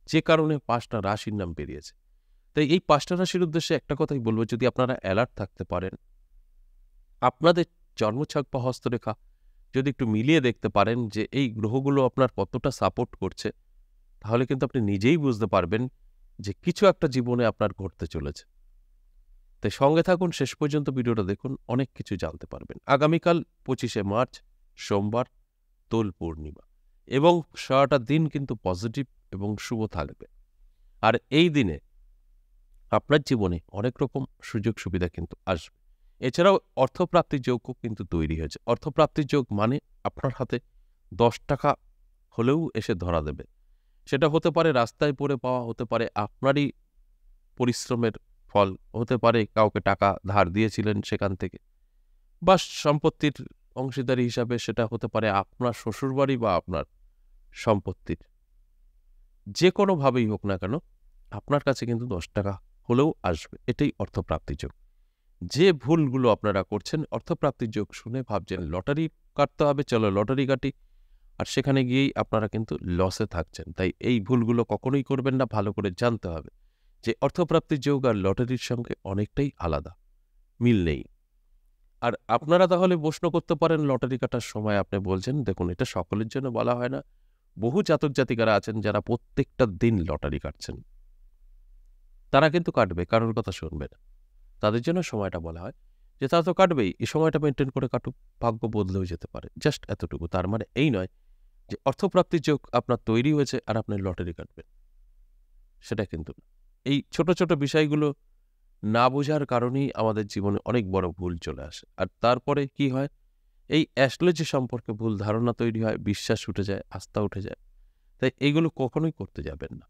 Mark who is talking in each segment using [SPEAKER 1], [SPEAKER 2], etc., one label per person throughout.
[SPEAKER 1] যে কারণে 5টা রাশির নাম বেরিয়েছে। তাই এই 5টা রাশির উদ্দেশ্যে একটা কথাই বলব, যদি আপনারা অ্যালার্ট থাকতে পারেন, আপনাদের জন্মছক বা হস্তরেখা যদি একটু মিলিয়ে দেখতে পারেন যে এই গ্রহগুলো আপনার কতটা সাপোর্ট করছে, তাহলে কিন্তু আপনি নিজেই বুঝতে পারবেন যে কিছু একটা জীবনে আপনার ঘটতে চলেছে। তাই সঙ্গে থাকুন, শেষ পর্যন্ত ভিডিওটা দেখুন, অনেক কিছু জানতে পারবেন। আগামীকাল 25শে মার্চ সোমবার, দোল পূর্ণিমা, এবং সারাটা দিন কিন্তু পজিটিভ এবং শুভ থাকবে। আর এই দিনে আপনার জীবনে অনেক রকম সুযোগ সুবিধা কিন্তু আসবে। এছাড়াও অর্থপ্রাপ্তির যোগও কিন্তু তৈরি হয়েছে। অর্থপ্রাপ্তির যোগ মানে আপনার হাতে 10 টাকা হলেও এসে ধরা দেবে। সেটা হতে পারে রাস্তায় পড়ে পাওয়া, হতে পারে আপনারই পরিশ্রমের ফল, হতে পারে কাউকে টাকা ধার দিয়েছিলেন সেখান থেকে, বা সম্পত্তির অংশীদারি হিসাবে সেটা হতে পারে আপনার শ্বশুরবাড়ি বা আপনার সম্পত্তির। যে কোনোভাবেই হোক না কেন, আপনার কাছে কিন্তু 10 টাকা হলেও আসবে। এটাই অর্থপ্রাপ্তির যোগ। যে ভুলগুলো আপনারা করছেন, অর্থপ্রাপ্তির যোগ শুনে ভাবছেন লটারি কাটতে হবে, চলো লটারি কাটি, আর সেখানে গিয়েই আপনারা কিন্তু লসে থাকছেন। তাই এই ভুলগুলো কখনোই করবেন না। ভালো করে জানতে হবে যে অর্থপ্রাপ্তির যোগ আর লটারির সঙ্গে অনেকটাই আলাদা, মিল নেই। আর আপনারা তাহলে প্রশ্ন করতে পারেন লটারি কাটার সময় আপনি বলছেন, দেখুন এটা সকলের জন্য বলা হয় না। বহু জাতক জাতিকারা আছেন যারা প্রত্যেকটা দিন লটারি কাটছেন। তারা কিন্তু কাটবে, কারোর কথা শুনবে না। তাদের জন্য সময়টা বলা হয় যে তারা তো কাটবেই, এই সময়টা মেনটেন করে কাটুক, ভাগ্য বদলেও যেতে পারে। জাস্ট এতটুকু। তার মানে এই নয় যে অর্থপ্রাপ্তির যোগ আপনার তৈরি হয়েছে আর আপনি লটারি কাটবেন, সেটা কিন্তু না। এই ছোট ছোট বিষয়গুলো না বোঝার কারণেই আমাদের জীবনে অনেক বড় ভুল চলে আসে। আর তারপরে কি হয়, এই অ্যাস্ট্রোলজি সম্পর্কে ভুল ধারণা তৈরি হয়, বিশ্বাস উঠে যায়, আস্থা উঠে যায়। তাই এইগুলো কখনোই করতে যাবেন না।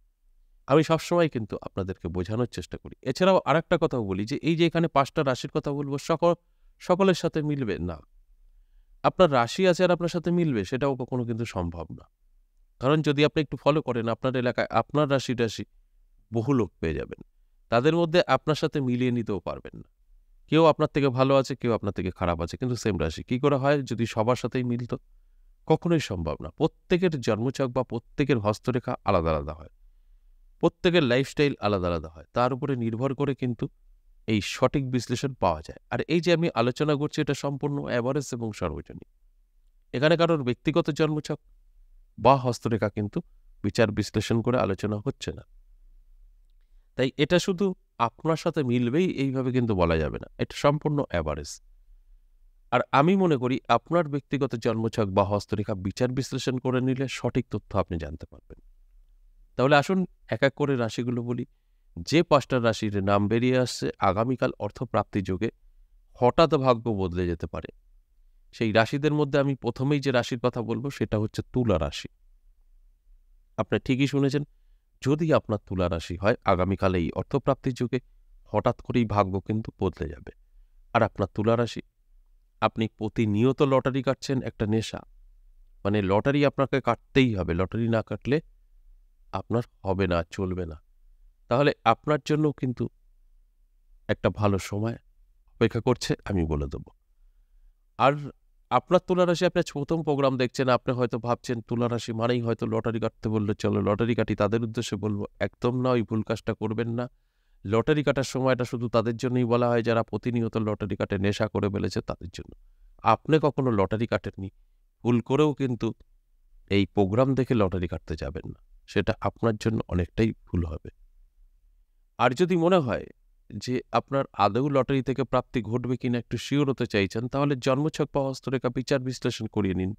[SPEAKER 1] আমি সবসময় কিন্তু আপনাদেরকে বোঝানোর চেষ্টা করি। এছাড়াও আরেকটা কথাও বলি যে এই যে এখানে 5টা রাশির কথা বলবো, সকলের সাথে মিলবে না। আপনার রাশি আছে আর আপনার সাথে মিলবে, সেটাও কখনো কিন্তু সম্ভব না। কারণ যদি আপনি একটু ফলো করেন, আপনার এলাকায় আপনার রাশি বহু লোক পেয়ে যাবেন। তাদের মধ্যে আপনার সাথে মিলিয়ে নিতেও পারবেন না। কেউ আপনার থেকে ভালো আছে, কেউ আপনার থেকে খারাপ আছে, কিন্তু সেম রাশি। কি করে হয় যদি সবার সাথেই মিলত? কখনোই সম্ভব না। প্রত্যেকের জন্মছক বা প্রত্যেকের হস্তরেখা আলাদা আলাদা হয়। প্রত্যেকের লাইফস্টাইল আলাদা আলাদা হয়। তার উপরে নির্ভর করে কিন্তু এই সঠিক বিশ্লেষণ পাওয়া যায়। আর এই যে আমি আলোচনা করছি, এটা সম্পূর্ণ এভারেজ এবং সর্বজনীন। এখানে কারোর ব্যক্তিগত জন্মছক বা হস্তরেখা কিন্তু বিচার বিশ্লেষণ করে আলোচনা হচ্ছে না। তাই এটা শুধু আপনার সাথে মিলবেই এইভাবে কিন্তু বলা যাবে না। এটা সম্পূর্ণ এভারেজ। আর আমি মনে করি আপনার ব্যক্তিগত জন্মছক বা হস্তরেখা বিচার বিশ্লেষণ করে নিলে সঠিক তথ্য আপনি জানতে পারবেন। তাহলে আসুন এক এক করে রাশিগুলো বলি। যে 5টা রাশির নাম বেরিয়ে আসছে, আগামীকাল অর্থপ্রাপ্তি যোগে হঠাৎ ভাগ্য বদলে যেতে পারে। সেই রাশিদের মধ্যে আমি প্রথমেই যে রাশির কথা বলবো সেটা হচ্ছে তুলা রাশি। আপনি ঠিকই শুনেছেন। যদি আপনার তুলা রাশি হয়, আগামীকাল এই অর্থপ্রাপ্তির যুগে হঠাৎ করেই ভাগ্য কিন্তু বদলে যাবে। আর আপনার তুলা রাশি, আপনি প্রতিনিয়ত লটারি কাটছেন, একটা নেশা। মানে লটারি আপনাকে কাটতেই হবে। লটারি না কাটলে আপনার হবে না, চলবে না। তাহলে আপনার জন্য কিন্তু একটা ভালো সময় অপেক্ষা করছে, আমি বলে দেব। আর আপনার তুলা রাশি, আপনি ১ম প্রোগ্রাম দেখছেন, আপনি হয়তো ভাবছেন তুলা রাশি মানেই হয়তো লটারি কাটতে বললে চলো লটারি কাটি। তাদের উদ্দেশ্যে বলব, একদম না, ওই ভুল কাজটা করবেন না। লটারি কাটার সময়টা শুধু তাদের জন্যই বলা হয় যারা প্রতিনিয়ত লটারি কাটে, নেশা করে ফেলেছে তাদের জন্য। আপনি কখনো লটারি কাটেননি, ভুল করেও কিন্তু এই প্রোগ্রাম দেখে লটারি কাটতে যাবেন না। সেটা আপনার জন্য অনেকটাই ভুল হবে। আর যদি মনে হয় যে আপনার আদৌ লটারি থেকে প্রাপ্তি ঘটবে কিনা একটু শিওর হতে চাইছেন, তাহলে জন্মছক বা হস্তরেখা বিচার বিশ্লেষণ করিয়ে নিন।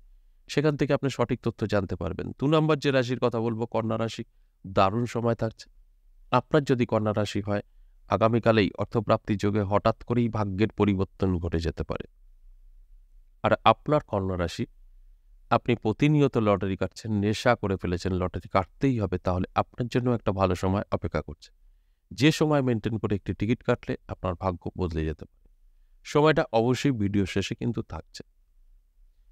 [SPEAKER 1] সেখান থেকে আপনি সঠিক তথ্য জানতে পারবেন। ২ নম্বর যে রাশির কথা বলবো, কন্যা রাশি। দারুণ সময় থাকছে। আপনার যদি কন্যা রাশি হয়, আগামীকালেই অর্থপ্রাপ্তির যোগে হঠাৎ করেই ভাগ্যের পরিবর্তন ঘটে যেতে পারে। আর আপনার কন্যা রাশি, আপনি প্রতিনিয়ত লটারি কাটছেন, নেশা করে ফেলেছেন, লটারি কাটতেই হবে, তাহলে আপনার জন্য একটা ভালো সময় অপেক্ষা করছে। যে সময় মেনটেন করে একটি টিকিট কাটলে আপনার ভাগ্য বদলে যেতে পারে। সময়টা অবশ্যই ভিডিও শেষে কিন্তু থাকছে।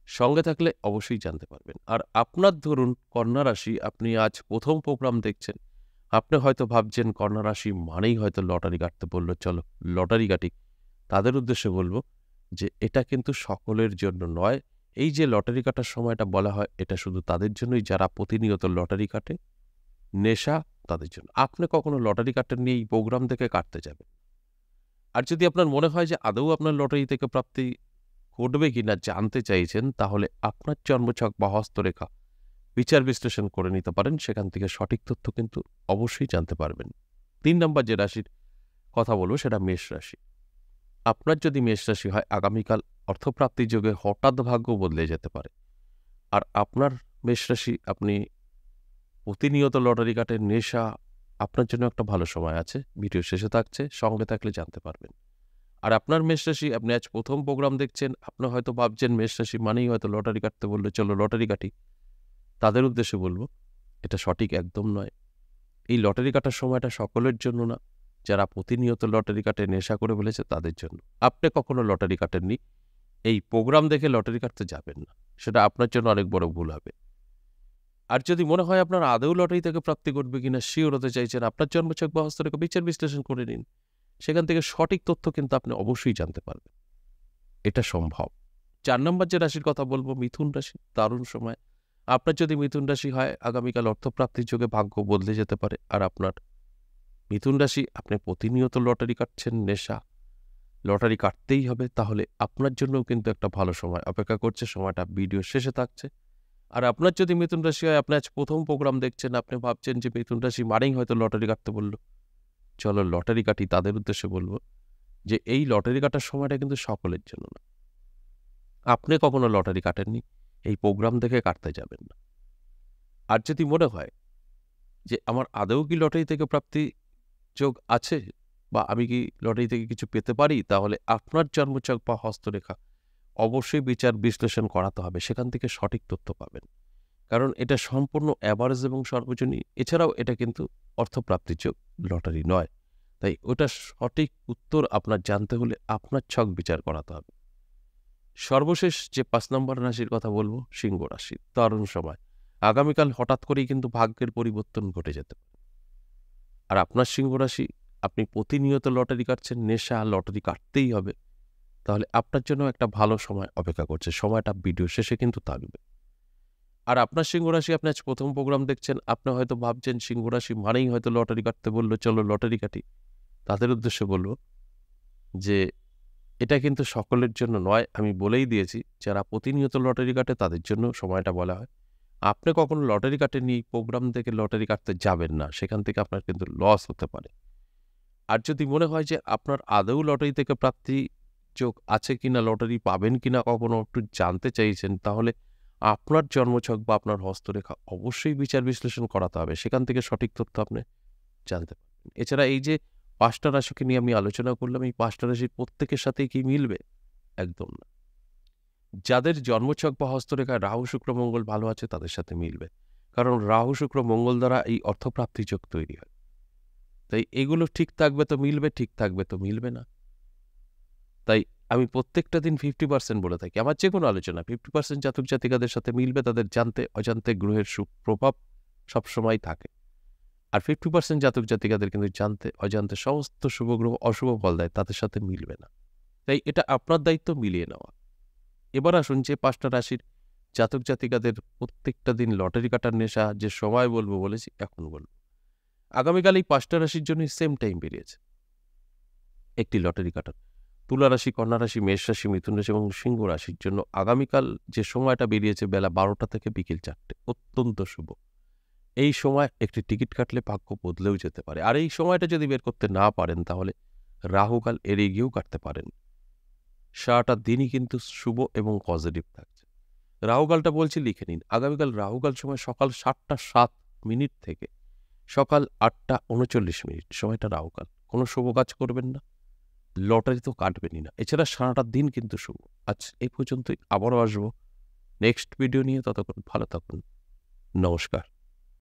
[SPEAKER 1] সঙ্গে থাকলে অবশ্যই জানতে পারবেন। আর আপনার ধরুন কন্যা রাশি, আপনি আজ ১ম প্রোগ্রাম দেখছেন। আপনি হয়তো ভাবছেন কন্যা রাশি মানেই হয়তো লটারি কাটতে বলল, চলো লটারি কাটি। তাদের উদ্দেশ্যে বলব যে এটা কিন্তু সকলের জন্য নয়। এই যে লটারি কাটার সময়টা বলা হয়, এটা শুধু তাদের জন্যই যারা প্রতিনিয়ত লটারি কাটে, নেশা তাদের জন্য। আপনি কখনো লটারি কাটেননি, এই প্রোগ্রাম থেকে কাটতে যাবেন। আর যদি আপনার মনে হয় যে আদৌ আপনার লটারি থেকে প্রাপ্তি ঘটবে কিনা জানতে চাইছেন, তাহলে আপনার জন্মছক বা হস্তরেখা বিচার বিশ্লেষণ করে নিতে পারেন। সেখান থেকে সঠিক তথ্য কিন্তু অবশ্যই জানতে পারবেন। ৩ নম্বর যে রাশির কথা বলবো সেটা মেষ রাশি। আপনার যদি মেষ রাশি হয়, আগামীকাল অর্থপ্রাপ্তির যোগে হঠাৎ ভাগ্য বদলে যেতে পারে। আর আপনার মেষ রাশি, আপনি প্রতিনিয়ত লটারি কাটেন, নেশা, আপনার জন্য একটা ভালো সময় আছে। ভিডিও শেষে থাকছে, সঙ্গে থাকলে জানতে পারবেন। আর আপনার মেষ রাশি, আপনি আজ প্রথম প্রোগ্রাম দেখছেন, আপনি হয়তো ভাবছেন মেষ রাশি মানেই হয়তো লটারি কাটতে বললে চলো লটারি কাটি। তাদের উদ্দেশ্যে বলবো, এটা সঠিক একদম নয়। এই লটারি কাটার সময়টা সকলের জন্য না। যারা প্রতিনিয়ত লটারি কাটে, নেশা করে ফেলেছে তাদের জন্য। আপনি কখনো লটারি কাটেননি, এই প্রোগ্রাম দেখে লটারি কাটতে যাবেন না। সেটা আপনার জন্য অনেক বড় ভুল হবে। আর যদি মনে হয় আপনার আদৌ লটারি থেকে প্রাপ্তি ঘটবে কিনা শিওর হতে চাইছেন, আপনার জন্মছক বা হস্তরেখা বিচার বিশ্লেষণ করে নিন। সেখান থেকে সঠিক তথ্য কিন্তু আপনি অবশ্যই জানতে পারবেন। এটা সম্ভব। ৪ নম্বর যে রাশির কথা বলবো, মিথুন রাশি। দারুণ সময়। আপনার যদি মিথুন রাশি হয়, আগামীকাল অর্থপ্রাপ্তির যোগে ভাগ্য বদলে যেতে পারে। আর আপনার মিথুন রাশি, আপনি প্রতিনিয়ত লটারি কাটছেন, নেশা, লটারি কাটতেই হবে, তাহলে আপনার জন্যও কিন্তু একটা ভালো সময় অপেক্ষা করছে। সময়টা ভিডিও শেষে থাকছে। আর আপনার যদি মিথুন রাশি হয়, আপনি আজ প্রথম প্রোগ্রাম দেখছেন, আপনি ভাবছেন যে মিথুন রাশি মানেই হয়তো লটারি কাটতে বললো, চলো লটারি কাটি। তাদের উদ্দেশ্যে বলবো যে এই লটারি কাটার সময়টা কিন্তু সকলের জন্য না। আপনি কখনো লটারি কাটেননি, এই প্রোগ্রাম দেখে কাটতে যাবেন না। আর যদি মনে হয় যে আমার আদৌ কি লটারি থেকে প্রাপ্তি যোগ আছে, বা আমি কি লটারি থেকে কিছু পেতে পারি, তাহলে আপনার জন্মছক বা হস্তরেখা অবশ্যই বিচার বিশ্লেষণ করাতে হবে। সেখান থেকে সঠিক তথ্য পাবেন। কারণ এটা সম্পূর্ণ অ্যাভারেজ এবং সর্বজনীন। এছাড়াও এটা কিন্তু অর্থপ্রাপ্তির যোগ, লটারি নয়। তাই ওটা সঠিক উত্তর আপনার জানতে হলে আপনার ছক বিচার করাতে হবে। সর্বশেষ যে ৫ নম্বর রাশির কথা বলবো, সিংহ রাশি। দারুণ সময়। আগামীকাল হঠাৎ করেই কিন্তু ভাগ্যের পরিবর্তন ঘটে যেতে পারে। আর আপনার সিংহ রাশি, আপনি প্রতিনিয়ত লটারি কাটছেন, নেশা, লটারি কাটতেই হবে, তাহলে আপনার জন্য একটা ভালো সময় অপেক্ষা করছে। সময়টা ভিডিও শেষে কিন্তু থাকবে। আর আপনার সিংহ রাশি, আপনি আজ প্রথম প্রোগ্রাম দেখছেন, আপনি হয়তো ভাবছেন সিংহ রাশি মানেই হয়তো লটারি কাটতে বললো, চলো লটারি কাটি। তাদের উদ্দেশ্যে বলবো যে এটা কিন্তু সকলের জন্য নয়। আমি বলেই দিয়েছি, যারা প্রতিনিয়ত লটারি কাটে তাদের জন্য সময়টা বলা হয়। আপনি কখনো লটারি কাটেননি, প্রোগ্রাম থেকে লটারি কাটতে যাবেন না। সেখান থেকে আপনার কিন্তু লস হতে পারে। আর যদি মনে হয় যে আপনার আদৌ লটারি থেকে প্রাপ্তি যোগ আছে কিনা, লটারি পাবেন কিনা কখনো একটু জানতে চাইছেন, তাহলে আপনার জন্মছক বা আপনার হস্তরেখা অবশ্যই বিচার বিশ্লেষণ করাতে হবে। সেখান থেকে সঠিক তথ্য আপনি জানতে পারবেন। এছাড়া এই যে ৫টা রাশিকে নিয়ে আমি আলোচনা করলাম, এই ৫টা রাশির প্রত্যেকের সাথেই কি মিলবে? একদম না। যাদের জন্মছক বা হস্তরেখায় রাহু, শুক্র, মঙ্গল ভালো আছে তাদের সাথে মিলবে। কারণ রাহু, শুক্র, মঙ্গল দ্বারা এই অর্থপ্রাপ্তি যোগ তৈরি হয়। তাই এগুলো ঠিক থাকবে তো মিলবে, ঠিক থাকবে তো মিলবে না। তাই আমি প্রত্যেকটা দিন 50% বলে থাকি। আমার যেকোনো আলোচনা 50% জাতক জাতিকাদের সাথে মিলবে, তাদের জানতে অজান্তে গ্রহের সুপ্রভাব সবসময় থাকে। আর 50% জাতক জাতিকাদের কিন্তু জানতে অজান্তে সমস্ত শুভ গ্রহ অশুভ ফল দেয়, তাদের সাথে মিলবে না। তাই এটা আপনার দায়িত্ব মিলিয়ে নেওয়া। এবার আসুন যে ৫টা রাশির জাতক জাতিকাদের প্রত্যেকটা দিন লটারি কাটার নেশা যে সময় বলবো বলেছি, এখন বলবো। আগামীকাল এই ৫টা রাশির জন্য সেম টাইম বেরিয়েছে একটি লটারি কাটার। তুলা রাশি, কন্যা রাশি, মেষ রাশি, মিথুন রাশি এবং সিংহ রাশির জন্য আগামীকাল যে সময়টা বেরিয়েছে বেলা ১২টা থেকে বিকেল ৪টে, অত্যন্ত শুভ। এই সময় একটি টিকিট কাটলে ভাগ্য বদলেও যেতে পারে। আর এই সময়টা যদি বের করতে না পারেন, তাহলে রাহুকাল এড়িয়ে গিয়েও কাটতে পারেন। সারাটা দিনই কিন্তু শুভ এবং পজিটিভ থাকছে। রাহুকালটা বলছি লিখে নিন। আগামীকাল রাহুকাল সময় সকাল ৭টা ৭ মিনিট থেকে সকাল ৮টা ৩৯ মিনিট, সময়টা রাহুকাল। কোনো শুভ কাজ করবেন না, লটারি তো কাটবেনই না। এছাড়া সারাটা দিন কিন্তু শুভ। আজ এই পর্যন্তই, আবারও আসবো নেক্সট ভিডিও নিয়ে। ততক্ষণ ভালো থাকুন। নমস্কার।